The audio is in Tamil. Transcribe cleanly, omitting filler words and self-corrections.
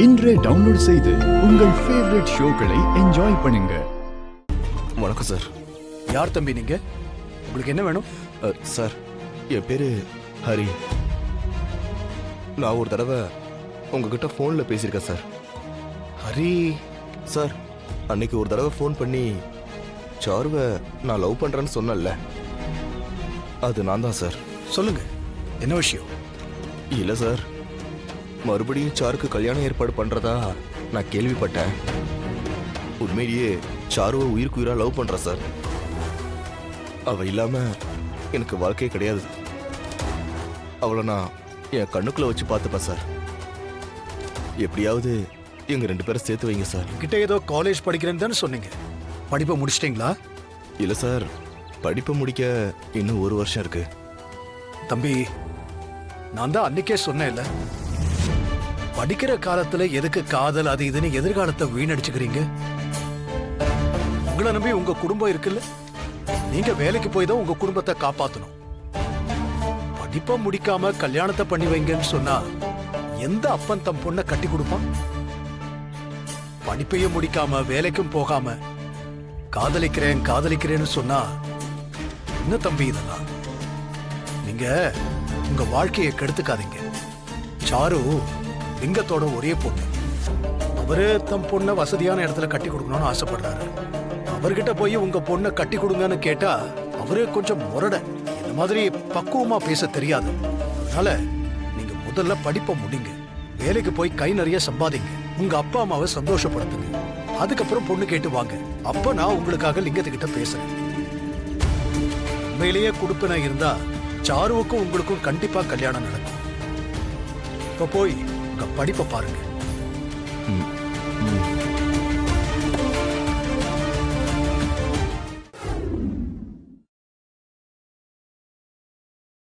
இன்றே டவுன்லோட் செய்து உங்கள் ஃபேவரட் ஷோக்களை என்ஜாய் பண்ணுங்க. வணக்கம் சார். யார் தம்பி நீங்க? உங்களுக்கு என்ன வேணும்? சார், என் பேரு ஹரி. நான் ஒரு தடவை உங்ககிட்ட ஃபோன்ல பேசியிருக்கேன் சார். ஹரி சார், அன்னைக்கு ஒரு தடவை ஃபோன் பண்ணி சாருவை நான் லவ் பண்றேன்னு சொன்னேன்ல, அது நான் தான் சார். சொல்லுங்க, என்ன விஷயம்? இல்ல சார், மறுபடியும் சாருக்கு கல்யாணம் ஏற்பாடு பண்றதா நான் கேள்விப்பட்டேன். உண்மையிலேயே சாருவை உயிருக்கு உயிரா லவ் பண்றேன் சார். அவ இல்லாம எனக்கு வாழ்க்கையே கிடையாது. அவளை நான் என் கண்ணுக்குள்ள வச்சு பார்த்துப்பேன் சார். எப்படியாவது எங்க 2 பேரை சேர்த்து வைங்க சார். கிட்ட ஏதோ காலேஜ் படிக்கிறேன்னு தானே சொன்னீங்க. படிப்பை முடிச்சிட்டீங்களா? இல்ல சார், படிப்பை முடிக்க இன்னும் 1 வருஷம் இருக்கு. தம்பி, நான் தான் அன்னைக்கே சொன்னேன்ல, படிக்கிற காலத்துல எதுக்கு காதல் அது இதுன்னு எதிர்காலத்தை வீணடிச்சுக்கிறீங்க? உங்களை நம்பி உங்க குடும்பம் இருக்குல்ல, நீங்க வேலைக்கு போய் தான் உங்க குடும்பத்தை காப்பாத்தணும். படிப்பை முடிக்காம கல்யாணத்தை பண்ணி வைங்கன்னு சொன்னா எந்த அப்பன் தம் பொண்ணை கட்டி கொடுப்பான்? படிப்பையும் முடிக்காம வேலைக்கும் போகாம காதலிக்கிறேன் காதலிக்கிறேன்னு சொன்னா என்ன தம்பி இதெல்லாம்? நீங்க உங்க வாழ்க்கையை கெடுத்துக்காதீங்க. சாரு லிங்கத்தோட ஒரே பொண்ணு. அவரு தம் பொண்ணை வசதியான இடத்துல கட்டி கொடுக்கணும்னு ஆசைப்படுறாரு. அவர்கிட்ட போய் உங்க பொண்ணை கட்டி கொடுங்கன்னு கேட்டா அவரு கொஞ்சம் முரட, இந்த மாதிரி பக்குவமா பேச தெரியாது. அதனால நீங்க முதல்ல படிப்பை முடிங்க, வேலைக்கு போய் கை நிறைய சம்பாதிங்க, உங்க அப்பா அம்மாவை சந்தோஷப்படுத்துங்க. அதுக்கப்புறம் பொண்ணு கேட்டு வாங்க. அப்ப நான் உங்களுக்காக லிங்கத்துக்கிட்ட பேசுறேன். உண்மையிலேயே கொடுப்பினா இருந்தா சாருவுக்கும் உங்களுக்கும் கண்டிப்பா கல்யாணம் நடக்கும். இப்ப போய் உங்க படிப்பை பாருங்க.